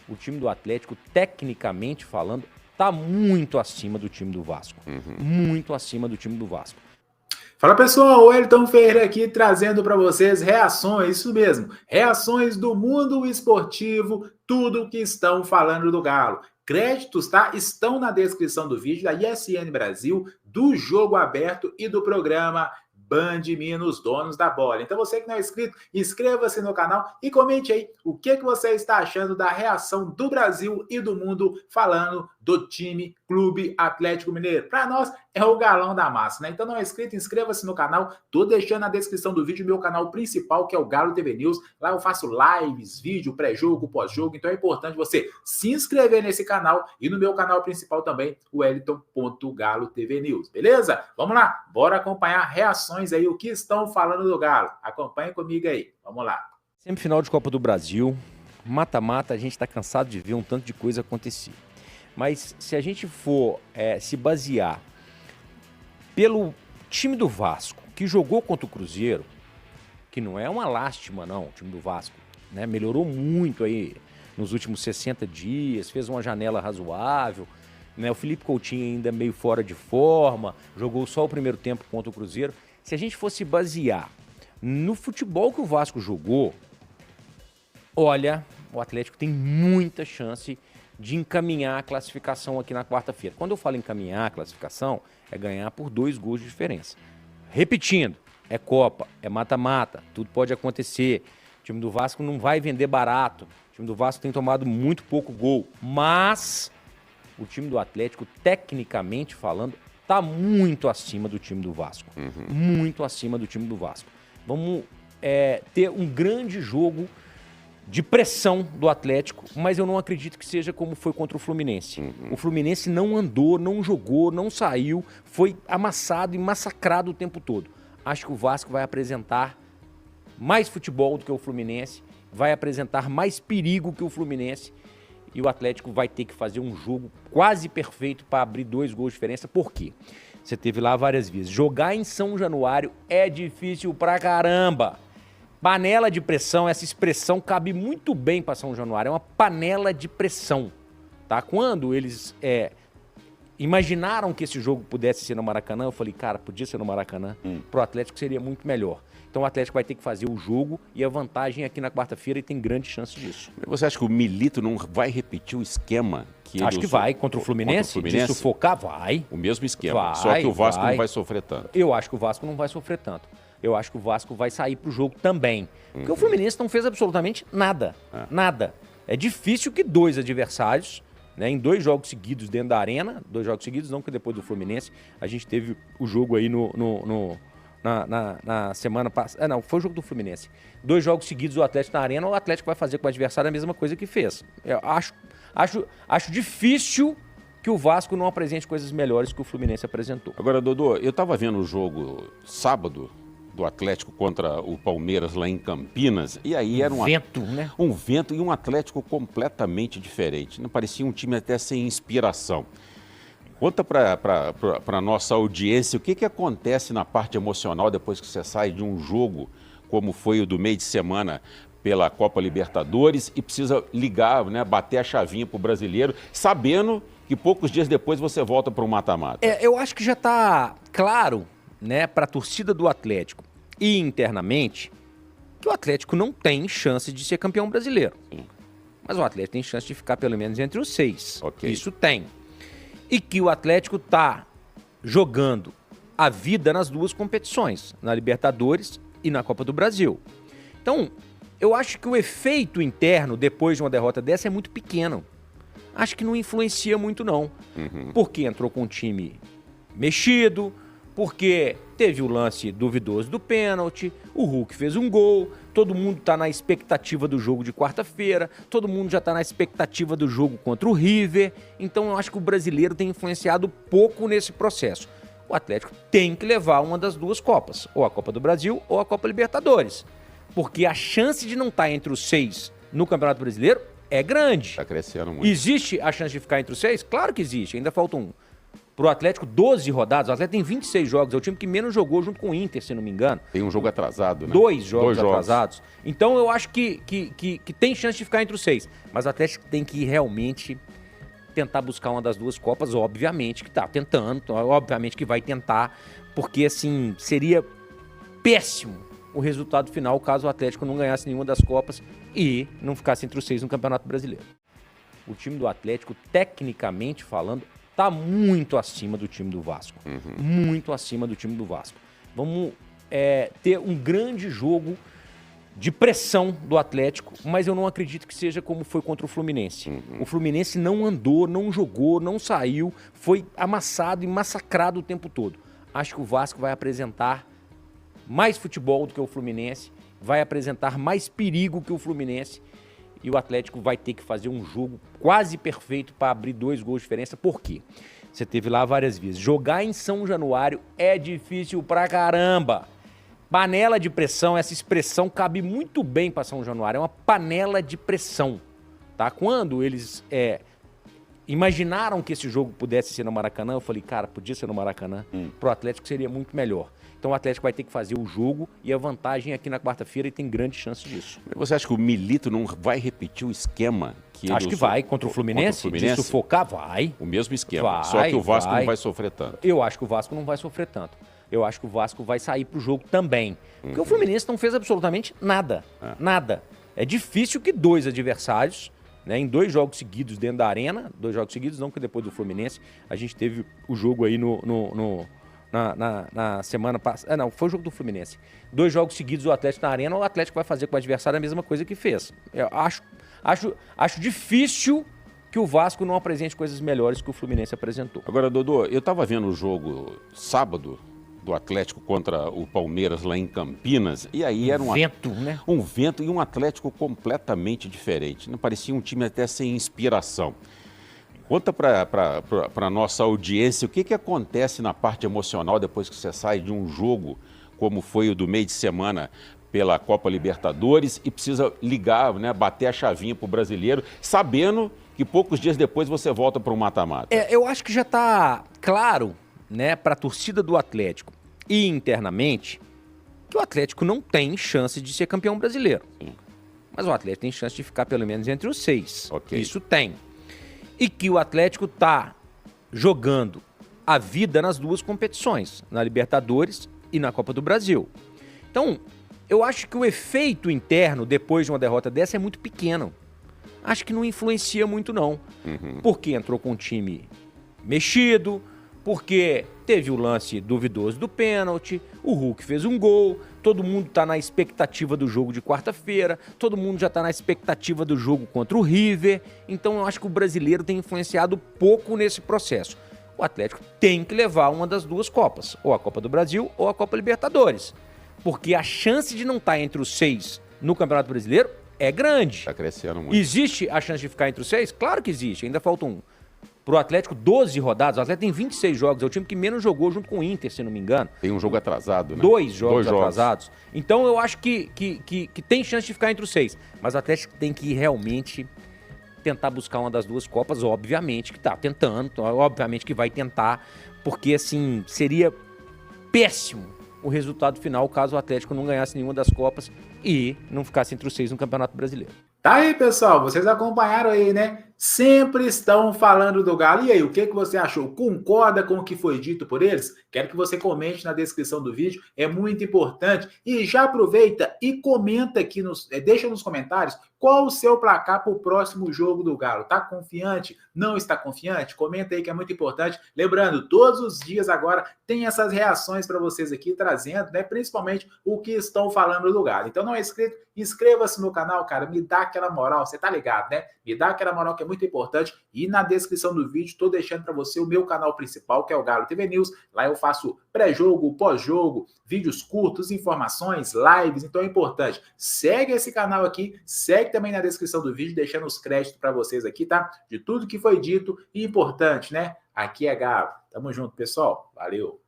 o time do Atlético, tecnicamente falando, tá muito acima do time do Vasco. Muito acima do time do Vasco. Fala pessoal, o Wellington Ferreira aqui trazendo para vocês reações, isso mesmo, reações do mundo esportivo, tudo que estão falando do Galo. Créditos, tá? Estão na descrição do vídeo da ESPN Brasil, do Jogo Aberto e do programa Band Minas, donos da bola. Então você que não é inscrito, inscreva-se no canal e comente aí o que você está achando da reação do Brasil e do mundo falando do time Clube Atlético Mineiro. Para nós é o galão da massa, né? Então não é inscrito, inscreva-se no canal. Tô deixando na descrição do vídeo o meu canal principal, que é o Galo TV News. Lá eu faço lives, vídeo, pré-jogo, pós-jogo. Então é importante você se inscrever nesse canal e no meu canal principal também, o Wellington.Galo TV News. Beleza? Vamos lá, bora acompanhar reações aí, o que estão falando do Galo. Acompanhe comigo aí. Vamos lá. Semifinal de Copa do Brasil, mata-mata, a gente tá cansado de ver um tanto de coisa acontecer. Mas se a gente for se basear pelo time do Vasco, que jogou contra o Cruzeiro, que não é uma lástima não, o time do Vasco, né? Melhorou muito aí nos últimos 60 dias, fez uma janela razoável, né? O Felipe Coutinho ainda meio fora de forma, jogou só o primeiro tempo contra o Cruzeiro. Se a gente fosse basear no futebol que o Vasco jogou, olha, o Atlético tem muita chance de encaminhar a classificação aqui na quarta-feira. Quando eu falo encaminhar a classificação, é ganhar por 2 gols de diferença. Repetindo, é Copa, é mata-mata, tudo pode acontecer. O time do Vasco não vai vender barato. O time do Vasco tem tomado muito pouco gol. Mas o time do Atlético, tecnicamente falando, está muito acima do time do Vasco. Muito acima do time do Vasco. Vamos ter um grande jogo de pressão do Atlético, mas eu não acredito que seja como foi contra o Fluminense. O Fluminense não andou, não jogou, não saiu, foi amassado e massacrado o tempo todo. Acho que o Vasco vai apresentar mais futebol do que o Fluminense, vai apresentar mais perigo que o Fluminense e o Atlético vai ter que fazer um jogo quase perfeito para abrir 2 gols de diferença. Por quê? Você teve lá várias vezes. Jogar em São Januário é difícil pra caramba. Panela de pressão, essa expressão cabe muito bem para São Januário, é uma panela de pressão, tá? Quando eles imaginaram que esse jogo pudesse ser no Maracanã, eu falei, cara, podia ser no Maracanã, pro Atlético seria muito melhor. Então o Atlético vai ter que fazer o jogo e a vantagem aqui na quarta-feira e tem grande chance disso. Você acha que o Milito não vai repetir o esquema que ele Acho que vai, contra o Fluminense, de sufocar, vai. O mesmo esquema, vai, só que o Vasco não vai sofrer tanto. Eu acho que o Vasco não vai sofrer tanto. Eu acho que o Vasco vai sair pro jogo também. Porque o Fluminense não fez absolutamente nada. Nada. É difícil que 2 adversários, né, em 2 jogos seguidos dentro da arena, 2 jogos seguidos, não que depois do Fluminense, a gente teve o jogo aí na semana passada. Não, foi o jogo do Fluminense. 2 jogos seguidos do Atlético na arena, o Atlético vai fazer com o adversário a mesma coisa que fez. Eu acho difícil que o Vasco não apresente coisas melhores que o Fluminense apresentou. Agora, Dodô, eu tava vendo o jogo sábado do Atlético contra o Palmeiras lá em Campinas, e aí era vento, né? Um vento e um Atlético completamente diferente. Não parecia um time até sem inspiração. Conta para a nossa audiência o que acontece na parte emocional depois que você sai de um jogo como foi o do meio de semana pela Copa Libertadores e precisa ligar, né, bater a chavinha pro brasileiro, sabendo que poucos dias depois você volta para o mata-mata. Eu acho que já está claro, né, para a torcida do Atlético e internamente que o Atlético não tem chance de ser campeão brasileiro. Sim. Mas o Atlético tem chance de ficar pelo menos entre os 6. Okay. Isso tem. E que o Atlético está jogando a vida nas 2 competições, na Libertadores e na Copa do Brasil. Então, eu acho que o efeito interno depois de uma derrota dessa é muito pequeno. Acho que não influencia muito não. Porque entrou com um time mexido, porque teve o lance duvidoso do pênalti, o Hulk fez um gol, todo mundo está na expectativa do jogo de quarta-feira, todo mundo já está na expectativa do jogo contra o River, então eu acho que o brasileiro tem influenciado pouco nesse processo. O Atlético tem que levar uma das 2 Copas, ou a Copa do Brasil ou a Copa Libertadores, porque a chance de não estar entre os 6 no Campeonato Brasileiro é grande. Está crescendo muito. Existe a chance de ficar entre os 6? Claro que existe, ainda faltam Pro Atlético, 12 rodadas. O Atlético tem 26 jogos. É o time que menos jogou junto com o Inter, se não me engano. Tem um jogo atrasado, né? Dois jogos atrasados. Então eu acho que tem chance de ficar entre os 6. Mas o Atlético tem que realmente tentar buscar uma das duas Copas. Obviamente que tá tentando. Obviamente que vai tentar. Porque, assim, seria péssimo o resultado final caso o Atlético não ganhasse nenhuma das Copas e não ficasse entre os 6 no Campeonato Brasileiro. O time do Atlético, tecnicamente falando, está muito acima do time do Vasco. Muito acima do time do Vasco. Vamos ter um grande jogo de pressão do Atlético, mas eu não acredito que seja como foi contra o Fluminense. O Fluminense não andou, não jogou, não saiu, foi amassado e massacrado o tempo todo. Acho que o Vasco vai apresentar mais futebol do que o Fluminense, vai apresentar mais perigo que o Fluminense, e o Atlético vai ter que fazer um jogo quase perfeito para abrir 2 gols de diferença. Por quê? Você teve lá várias vezes. Jogar em São Januário é difícil pra caramba. Panela de pressão, essa expressão cabe muito bem para São Januário. É uma panela de pressão, tá? Quando eles imaginaram que esse jogo pudesse ser no Maracanã, eu falei, cara, podia ser no Maracanã. Pro Atlético seria muito melhor. Então o Atlético vai ter que fazer o jogo e a vantagem aqui na quarta-feira, e tem grande chance disso. Você acha que o Milito não vai repetir o esquema que ele Acho que vai. Contra o Fluminense? De sufocar, vai. O mesmo esquema, vai, só que o Vasco não vai sofrer tanto. Eu acho que o Vasco não vai sofrer tanto. Eu acho que o Vasco vai sair pro jogo também. Porque o Fluminense não fez absolutamente nada. Nada. É difícil que 2 adversários, né, em 2 jogos seguidos dentro da arena, 2 jogos seguidos, não que depois do Fluminense, a gente teve o jogo aí na semana passada. Não, foi o jogo do Fluminense. 2 jogos seguidos do Atlético na arena, o Atlético vai fazer com o adversário a mesma coisa que fez. Eu acho difícil que o Vasco não apresente coisas melhores que o Fluminense apresentou. Agora, Dodô, eu estava vendo o jogo sábado do Atlético contra o Palmeiras lá em Campinas, e aí era vento, né? Um vento e um Atlético completamente diferente. Não parecia um time até sem inspiração. Conta para a nossa audiência o que acontece na parte emocional depois que você sai de um jogo como foi o do meio de semana pela Copa Libertadores e precisa ligar, né, bater a chavinha para o brasileiro, sabendo que poucos dias depois você volta para o mata-mata. Eu acho que já está claro, né, para a torcida do Atlético e internamente que o Atlético não tem chance de ser campeão brasileiro. Sim. Mas o Atlético tem chance de ficar pelo menos entre os 6. Okay. Isso tem. E que o Atlético está jogando a vida nas 2 competições, na Libertadores e na Copa do Brasil. Então, eu acho que o efeito interno depois de uma derrota dessa é muito pequeno. Acho que não influencia muito, não. Porque entrou com um time mexido, porque teve o lance duvidoso do pênalti, o Hulk fez um gol, todo mundo está na expectativa do jogo de quarta-feira, todo mundo já está na expectativa do jogo contra o River, então eu acho que o brasileiro tem influenciado pouco nesse processo. O Atlético tem que levar uma das 2 Copas, ou a Copa do Brasil ou a Copa Libertadores, porque a chance de não estar entre os 6 no Campeonato Brasileiro é grande. Está crescendo muito. Existe a chance de ficar entre os 6? Claro que existe, ainda falta um. Pro Atlético, 12 rodadas. O Atlético tem 26 jogos. É o time que menos jogou junto com o Inter, se não me engano. Tem um jogo atrasado, né? 2 jogos atrasados. Então eu acho que tem chance de ficar entre os 6. Mas o Atlético tem que realmente tentar buscar uma das 2 Copas. Obviamente que tá tentando. Obviamente que vai tentar. Porque, assim, seria péssimo o resultado final caso o Atlético não ganhasse nenhuma das Copas e não ficasse entre os 6 no Campeonato Brasileiro. Tá aí, pessoal, vocês acompanharam aí, né? Sempre estão falando do Galo. E aí, o que você achou? Concorda com o que foi dito por eles? Quero que você comente na descrição do vídeo, é muito importante. E já aproveita e comenta aqui, deixa nos comentários qual o seu placar para o próximo jogo do Galo. Tá confiante? Não está confiante? Comenta aí que é muito importante. Lembrando, todos os dias agora tem essas reações para vocês aqui, trazendo, né, principalmente o que estão falando do Galo. Então não é inscrito? Inscreva-se no canal, cara, me dá aquela moral, você tá ligado, né? Me dá aquela moral que é muito importante. E na descrição do vídeo estou deixando para você o meu canal principal, que é o Galo TV News. Lá eu faço pré-jogo, pós-jogo, vídeos curtos, informações, lives, então é importante. Segue esse canal aqui, segue também na descrição do vídeo, deixando os créditos para vocês aqui, tá? De tudo que foi dito e importante, né? Aqui é Galo. Tamo junto, pessoal. Valeu.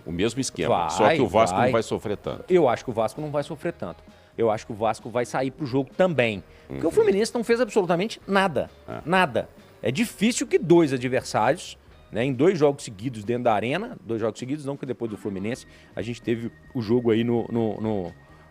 O mesmo esquema, só que o Vasco não vai sofrer tanto. Eu acho que o Vasco não vai sofrer tanto. Eu acho que o Vasco vai sair pro jogo também. Porque o Fluminense não fez absolutamente nada. Nada. É difícil que 2 adversários, né, em 2 jogos seguidos dentro da arena, 2 jogos seguidos, não que depois do Fluminense, a gente teve o jogo aí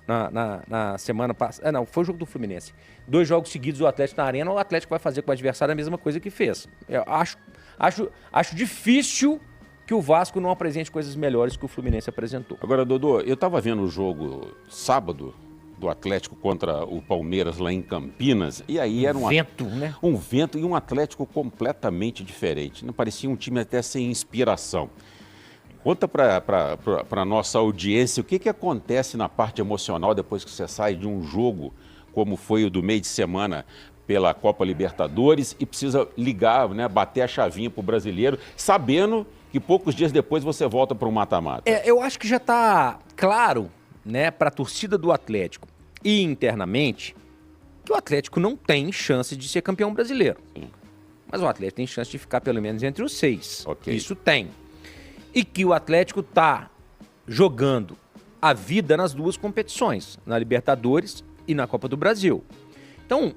na semana passada. Não, foi o jogo do Fluminense. 2 jogos seguidos do Atlético na arena, o Atlético vai fazer com o adversário a mesma coisa que fez. Eu acho difícil que o Vasco não apresente coisas melhores que o Fluminense apresentou. Agora, Dodô, eu estava vendo o jogo sábado do Atlético contra o Palmeiras lá em Campinas, e aí era vento, né? Um vento e um Atlético completamente diferente. Não parecia um time até sem inspiração. Conta para a nossa audiência o que acontece na parte emocional depois que você sai de um jogo como foi o do meio de semana pela Copa Libertadores e precisa ligar, né, bater a chavinha para o brasileiro, sabendo que poucos dias depois você volta para o mata-mata. Eu acho que já está claro, né, para a torcida do Atlético e internamente que o Atlético não tem chance de ser campeão brasileiro. Sim. Mas o Atlético tem chance de ficar pelo menos entre os 6. Okay. Isso tem. E que o Atlético está jogando a vida nas 2 competições, na Libertadores e na Copa do Brasil. Então,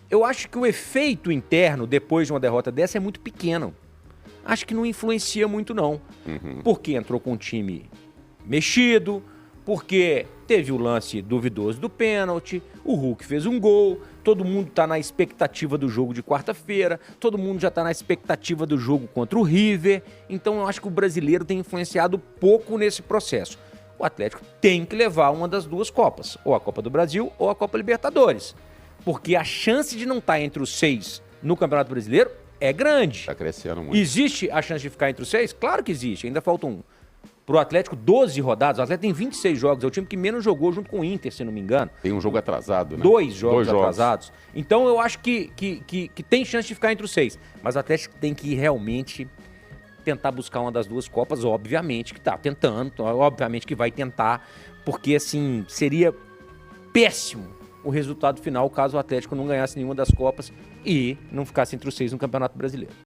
eu acho que o efeito interno depois de uma derrota dessa é muito pequeno. Acho que não influencia muito não. Porque entrou com um time mexido, porque teve o lance duvidoso do pênalti, o Hulk fez um gol, todo mundo está na expectativa do jogo de quarta-feira, todo mundo já está na expectativa do jogo contra o River, então eu acho que o brasileiro tem influenciado pouco nesse processo. O Atlético tem que levar uma das 2 Copas, ou a Copa do Brasil ou a Copa Libertadores, porque a chance de não estar entre os 6 no Campeonato Brasileiro é grande. Está crescendo muito. Existe a chance de ficar entre os 6? Claro que existe, ainda faltam para o Atlético 12 rodadas, o Atlético tem 26 jogos, é o time que menos jogou junto com o Inter, se não me engano. Tem um jogo atrasado, né? 2 jogos atrasados. Então eu acho que tem chance de ficar entre os 6, mas o Atlético tem que realmente tentar buscar uma das 2 Copas, obviamente que está tentando, obviamente que vai tentar, porque assim, seria péssimo o resultado final caso o Atlético não ganhasse nenhuma das Copas e não ficasse entre os 6 no Campeonato Brasileiro.